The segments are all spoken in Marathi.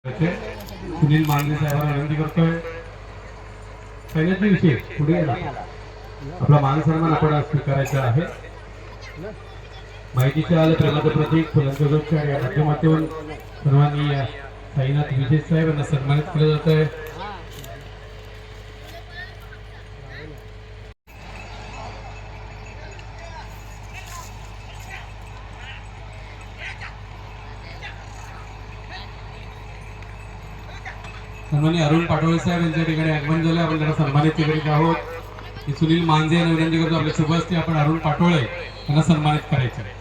सुनील मांगले साहेबांना विनंती करतोय पहिल्याच दिवशी पुढे आपला मान सन्मान आपण स्वीकारायचा आहे। माहितीच्या आलं प्रेमाचं प्रतीक फुलांच्या या माध्यमातून सर्वांनी साईनाथ विशेष साहेब यांना सन्मानित केलं जात आहे। सन्माननीय अरुण पाटोळे साहेब यांच्या ठिकाणी आगमन झाले, आपण त्यांना सन्मानित करीत आहोत। सुनील मांजे यांना विनंती करतो आपल्या शुभ हस्ते आपण अरुण पाटोळे यांना सन्मानित करायचे आहे।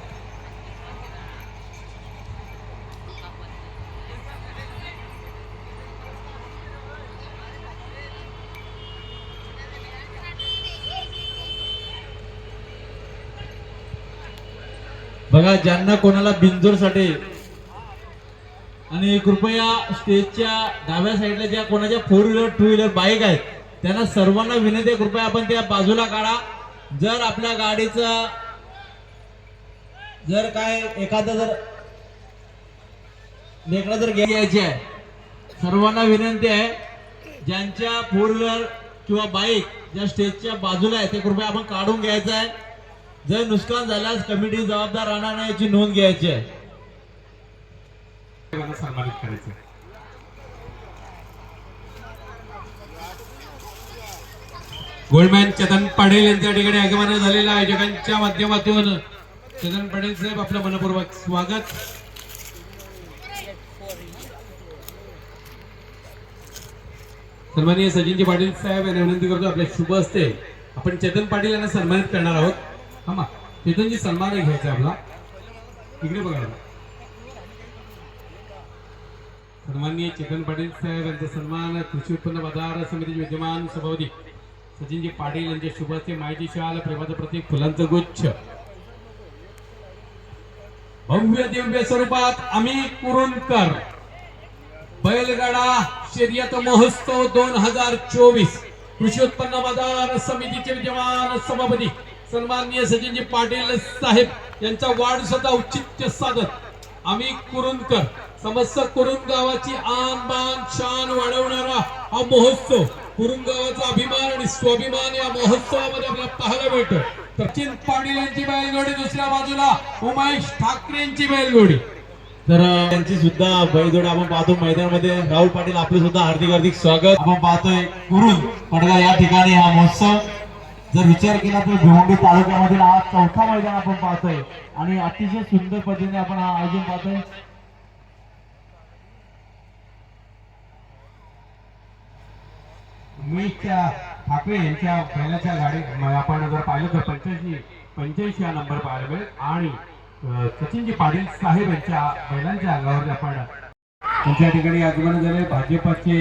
बघा ज्यांना कोणाला बिंजोरसाठी आणि कृपया स्टेजच्या डाव्या साईडला ज्या कोणाच्या 4 व्हीलर 2 व्हीलर बाईक आहेत त्यांना सर्वांना विनंती आहे कृपया आपण त्या बाजूला काढा। जर आपल्या गाडीचा जर काय एखादा जर लेकरा जर घ्यायची आहे, सर्वांना विनंती आहे ज्यांच्या 4 व्हीलर किंवा बाईक ज्या स्टेजच्या बाजूला आहे ते कृपया आपण काढून घ्यायचं आहे। जर नुकसान झाल्यास कमिटी जबाबदार राहणार नाही याची नोंद घ्यायची आहे। सन्मानित करायचं गोल्डमॅन चेतन पाटील यांच्या ठिकाणी आगमन झालेलं आहे। आयोजकांच्या माध्यमातून चेतन पाटील साहेब आपलं मनपूर्वक स्वागत। सन्माननीय सचिनजी पाटील साहेब यांना विनंती करतो आपल्या शुभ हस्ते आपण चेतन पाटील यांना सन्मानित करणार आहोत। हा चेतनजी सन्मान घ्यायचा आपला, इकडे बघा। सन्माननीय चेतन पाटील साहेब यांचा सन्मान कृषी उत्पन्न बाजार समितीचे विद्यमान सभापती सचिनजी पाटील यांच्या शुभ हस्ते माहिती शाल प्रेमाचं प्रतीक फुलांचं गुच्छ भव्य दिव्य स्वरूपात आम्ही कुरुंदकर बैलगाडा शर्यत महोत्सव 2024 कृषी उत्पन्न बाजार समितीचे विद्यमान सभापती सन्माननीय सचिनजी पाटील साहेब यांचा वाढदिवसाचा औचित्य साधत आम्ही कुरुंदकर समस्त कुरुंद गावाची आन बान शान वाढवणारा हा महोत्सव, कुरुंद गावाचा अभिमान आणि स्वाभिमान या महोत्सवामध्ये आपल्याला पाहायला मिळतो। सचिन पाटील यांची बैलजोडी, दुसऱ्या बाजूला उमेश ठाकरे यांची बैलजोडी, तर त्यांची सुद्धा बैलजोडी आपण पाहतो मैदानामध्ये। राहुल पाटील आपले सुद्धा हार्दिक हार्दिक स्वागत। आपण पाहतोय कुरुंद पडगाव या ठिकाणी हा महोत्सव जर विचार केला तर भिवंडी तालुक्यामधील हा 4था मैदान आपण पाहतोय आणि अतिशय सुंदर पद्धतीने आपण हा आयोजन पाहतोय। उमेश ठाकरे यांच्या बैलाच्या गाडी आपण जर पाहिलं तर 85 हा नंबर पाहायला मिळेल आणि सचिनजी पाटील साहेब यांच्या बैलांच्या अंगावर आपण त्यांच्या ठिकाणी आगमन झाले। भाजपचे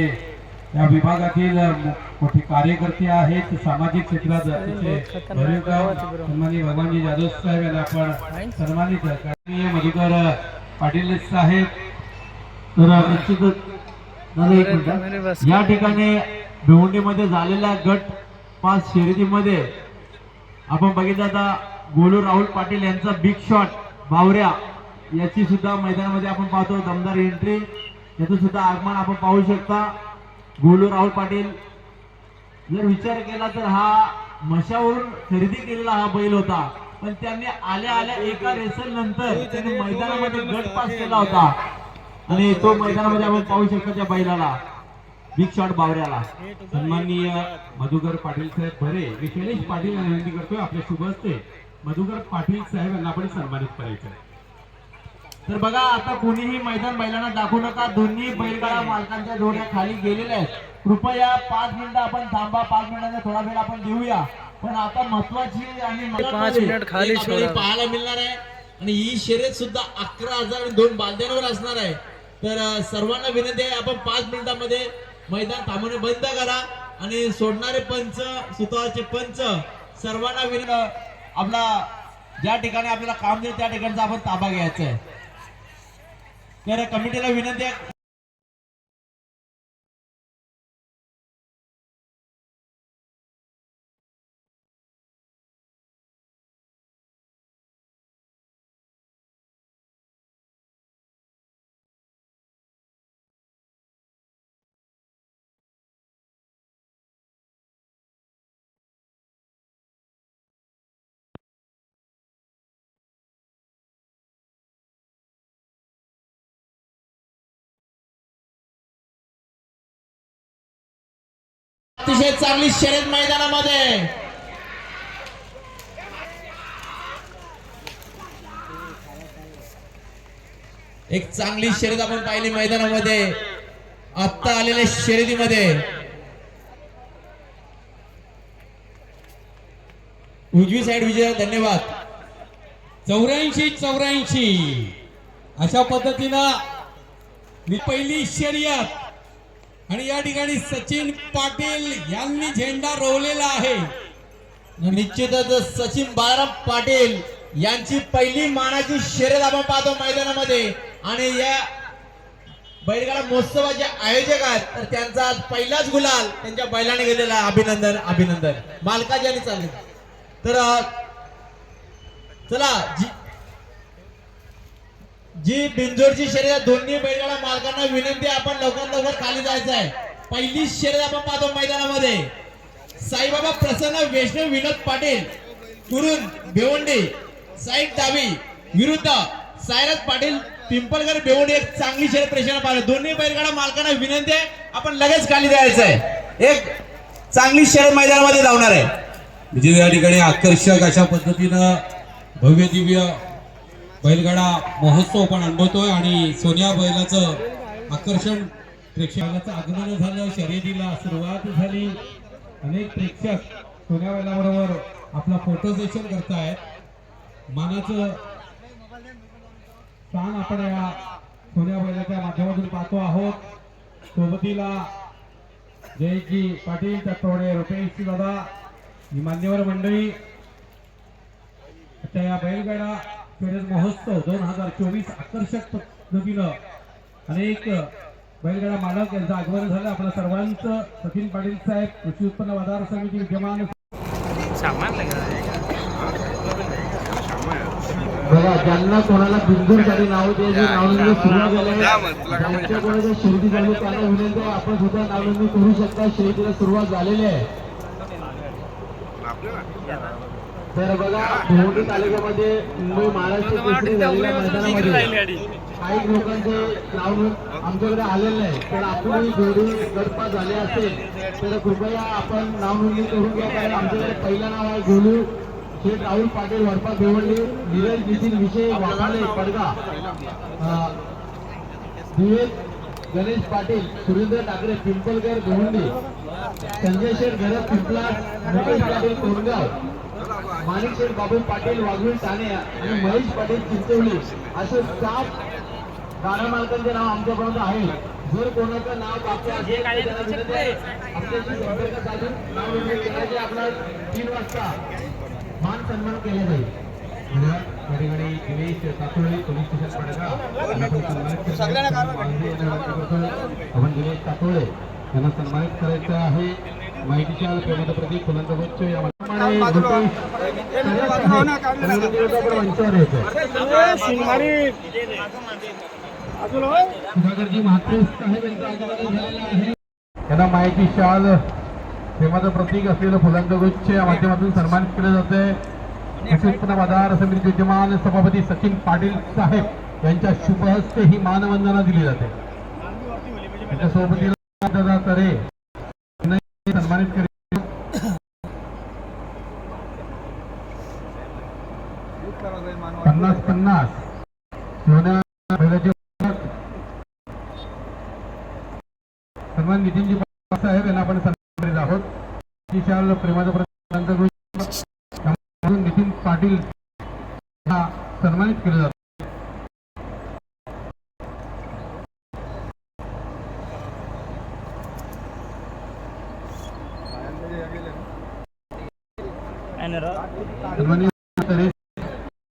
या विभागातील मोठे कार्यकर्ते आहेत, सामाजिक क्षेत्रात सन्माननीय भगवानजी जाधव साहेब यांना आपण सन्मानित मधुकर पाटील साहेब। तर निश्चितच या ठिकाणी भिवंडीमध्ये झालेल्या गट 5 शर्यतीमध्ये आपण बघितलं आता गोलू राहुल पाटील यांचा बिग शॉट बावऱ्या याची सुद्धा मैदानामध्ये आपण पाहतो दमदार एंट्री, याचं सुद्धा आगमन आपण पाहू शकता। गोलू राहुल पाटील जर विचार केला तर हा मशावरून खरेदी केलेला हा बैल होता, पण त्यांनी आल्या आल्या एका रेसल नंतर त्यांनी मैदानामध्ये गट पास केला होता आणि तो मैदानामध्ये आपण पाहू शकतो त्या बैलाला बिग शॉट बावऱ्याला। सन्माननीय मधुकर पाटील साहेब बरे मी शैलेश पाटील यांना विनंती करतोय आपल्या शुभ हस्ते मधुकर पाटील साहेब यांना आपण सन्मानित करायचं आहे। तर बघा आता कोणीही मैदान बैलांना दाखवू नका, दोन्ही बैलगाडा मालकांच्या जोड्या खाली गेलेल्या आहेत। कृपया 5 मिनिटं आपण थांबा, 5 मिनिटांचा थोडा वेळ आपण देऊया, पण आता महत्वाची आणि 5 मिनिट खाली पाहायला मिळणार आहे आणि ही शर्यत सुद्धा 11,000 आणि 2 बांध्यांवर असणार आहे। तर सर्वांना विनंती आहे आपण 5 मिनिटांमध्ये मैदान थांबवणे बंद करा आणि सोडणारे पंच सुतारचे पंच सर्वांना विनंती आपला ज्या ठिकाणी आपल्याला काम देईल त्या ठिकाणचा आपण ताबा घ्यायचा आहे। तर कमिटीला विनंती आहे अतिशय चांगली शर्यत मैदानामध्ये. एक चांगली शर्यत आपण पाहिली मैदानामध्ये आता आलेल्या शर्यतीमध्ये. उजवी साइड विजय, धन्यवाद. 84 अशा पद्धतीनं पहिली शर्यत आणि या ठिकाणी सचिन पाटील यांनी झेंडा रोवलेला आहे. निश्चितच सचिन बाळाराम पाटील यांची पहिली मानाची शर्यत आपण पाहतो मैदानामध्ये. आणि या बैलगाडा महोत्सवाचे आयोजक आहेत तर त्यांचा आज पहिलाच गुलाल त्यांच्या बैलाने घेतलेला. अभिनंदन अभिनंदन मालकाच्या चालले. तर चला जी बिंजोरची शर्यत दोन्ही बैलगाडा मालकांना विनंती आपण लवकर लवकर खाली जायचं आहे. पहिली शर्यत आपण पाहतो मैदानामध्ये. साईबाबा प्रसन्न वैष्णव विनोद पाटील कुरुन भिवंडी साईड डावी विरुद्ध सायराज पाटील पिंपळकर भिवंडी. एक चांगली शर्यत प्रेक्षकांना पाहिजे. दोन्ही बैलगाडा मालकांना विनंती आहे आपण लगेच खाली जायचं आहे. एक चांगली शर्यत मैदानामध्ये धावणार आहे. म्हणजे या ठिकाणी आकर्षक अशा पद्धतीनं भव्य दिव्य बैलगाडा महोत्सव पण अनुभवतोय आणि सोन्या बैलाचं आकर्षण प्रेक्षकांचं आगमन झालं. शर्यतीला सुरुवात झाली. अनेक प्रेक्षक सोन्या बैलाबरोबर आपला फोटो सेशन करतायत. मानाचं स्थान आपण या सोन्या बैलाच्या माध्यमातून पाहतो आहोत. सोबतीला जयजी पाटील तत्वडे रुपेश दादा ही मान्यवर मंडळी आता या बैलगाडा शर्यत महोत्सव 2024 आकर्षक पद्धतीनं अनेक बैलगाडा मालक यांचं आगमन झालं. आपल्या सर्वांचं सचिन पाटील साहेब कृषी उत्पन्न बाजार समिती विद्यमान बघा ज्यांना कोणाला बिंदूरसाठी नाव द्यायची नावनोंदणी सुरुवात झाली ज्यांच्याकडे शर्यती झाली त्यांना विनंती आहे आपण सुद्धा नावनोंदणी करू शकता. शर्यतीला सुरुवात झालेली आहे. तर बघा भिवंडी तालुक्यामध्ये मुंबई महाराष्ट्र केसरी झालेल्या मैदानामध्ये काही लोकांचे नाव आमच्याकडे आलेलं नाही. तर आपणही जोडी गडपा झाले असेल तर कृपया आपण नाव नोंदणी करून घ्या. कारण आमच्याकडे पहिलं नाव आहे गोलू शेठ राहुल पाटील वरपा भिवंडी, नीरज नितीन विषय वाघाले पडगा, दिवेश गणेश पाटील, सुरेंद्र ठाकरे पिंपळकर भिवंडी, संजय शेठ घरत पिंपला, मुकेश पाटील कोरगाव, माणिक शेठ बाबू पाटील वाघवीर ठाणे आणि महेश पाटील चिंचवली असे 7 गाडा मालकांचे नाव आमच्यापर्यंत आहे. जर कोणाचं नाव बाकी असेल आमच्याशी संपर्क साधून नाव नोंदणी करायचे. आपला 3 वाजता मान सन्मान केला जाईल. या ठिकाणी दिनेश तातोळे पोलीस स्टेशन पडगा आपण दिनेश तातोळे यांना सन्मानित करायचं आहे. माहितीच्या प्रेमाचं प्रतीक फुलांचा गुच्छ या सुधाकरजी म्हात्रे साहेब यांचा आगमन झालेला आहे. त्यांना माहिती शाल प्रेमाचं प्रतीक असलेलं फुलांचा गुच्छ या माध्यमातून सन्मानित केलं जाते. कृषी उत्पन्न बाजार समिती विद्यमान सभापती सचिन पाटील साहेब यांच्या शुभ हस्ते ही मानवंदना दिली जाते. त्यांच्या सोबतीला दादा तरे सन्मानित करीत 50-50 सोन्या बैलाचे सन्मान नितीनजी साहेब यांना आपण सन्मान करीत आहोत. विशाल प्रेमाचा प्रतीक नितीन पाटील सन्मानित केले जाते.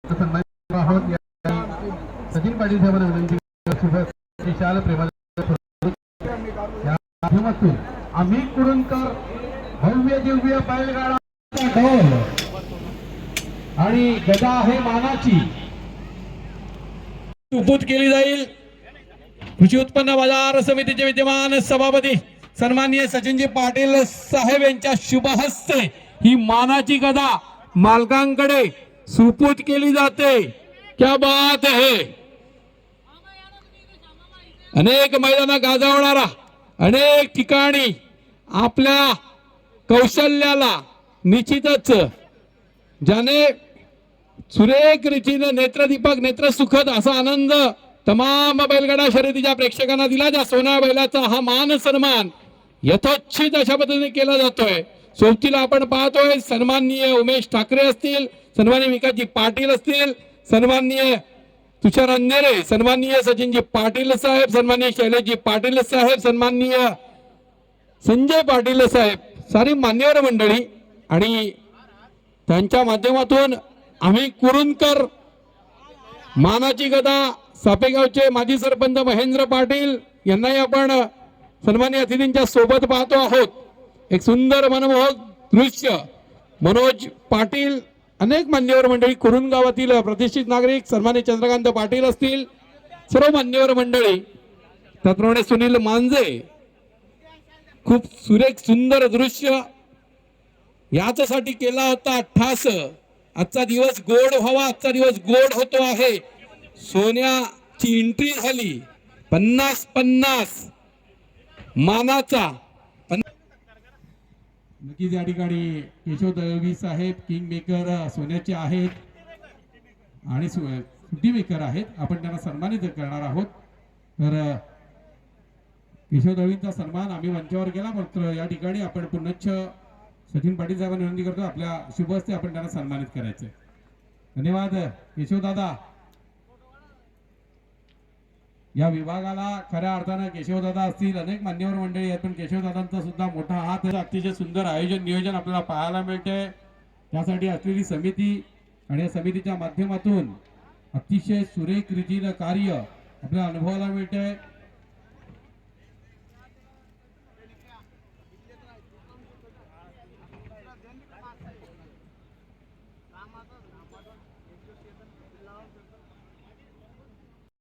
सन्मानित आहोत सचिन पाटील साहेबांना विनंती विशाल प्रेमाचा माध्यमातून आम्ही कुरुंकर भव्य दिव्य बैलगाडा ढोल आणि गदा आहे मानाची सुपूत केली जाईल. कृषी उत्पन्न बाजार समितीचे विद्यमान सभापती सन्माननीय सचिनजी पाटील साहेब यांच्या शुभ हस्ते ही मानाची गदा मालकांकडे सुपूत केली जाते. क्या बात आहे. अनेक मैदाना गाजवणारा अनेक ठिकाणी आपल्या कौशल्याला निश्चितच ज्याने सुरेख रीतीने नेत्रदीपक नेत्रसुखद असा आनंद तमाम बैलगाडा शर्यतीच्या प्रेक्षकांना दिला, ज्या सोन्या बैलाचा हा मान सन्मान यथोचित अशा पद्धतीने केला जातोय. सोबतीला आपण पाहतोय सन्माननीय उमेश ठाकरे असतील, सन्माननीय विकासजी पाटील असतील, सन्माननीय तुषार अंधेरे, सन्माननीय सचिनजी पाटील साहेब, सन्माननीय शैलेशजी पाटील साहेब, सन्माननीय संजय पाटील साहेब, सारी मान्यवर मंडळी आणि त्यांच्या माध्यमातून आम्ही कुरुंदकर मानाची गदा सापेगावचे माजी सरपंच महेंद्र पाटील यांनाही आपण सन्माननीय अतिथींच्या सोबत पाहतो आहोत. एक सुंदर मनमोहक दृश्य. मनोज पाटील, अनेक मान्यवर मंडळी, कुरुंद गावातील प्रतिष्ठित नागरिक सन्माननीय चंद्रकांत पाटील असतील, सर्व मान्यवर मंडळी, त्याचप्रमाणे सुनील मांजे. खूप सुरेख सुंदर दृश्य याच्यासाठी केला होता ठास. आजचा दिवस गोड व्हावा, आजचा दिवस गोड होतो आहे. सोन्याची एंट्री झाली 50-50 मानाचा. नक्कीच या ठिकाणी केशव दळवी साहेब किंग मेकर सोन्याचे आहेत आणि सुट्टी मेकर आहेत. आपण त्यांना सन्मानित करणार आहोत. तर केशव दळवींचा सन्मान आम्ही मंचावर केला, मात्र या ठिकाणी आपण पुनश्च सचिन पाटील साहेबांना विनंती करतो आपल्या शुभ हस्ते आपण त्यांना सन्मानित करायचे. धन्यवाद केशव दादा. या विभागाला खऱ्या अर्थानं केशवदादा असतील, अनेक मान्यवर मंडळी आहेत, पण केशवदादांचा सुद्धा मोठा हात आहे. अतिशय सुंदर आयोजन नियोजन आपल्याला पाहायला मिळते. त्यासाठी असलेली समिती आणि या समितीच्या माध्यमातून अतिशय सुरेख रीतीनं कार्य आपल्याला अनुभवायला मिळते.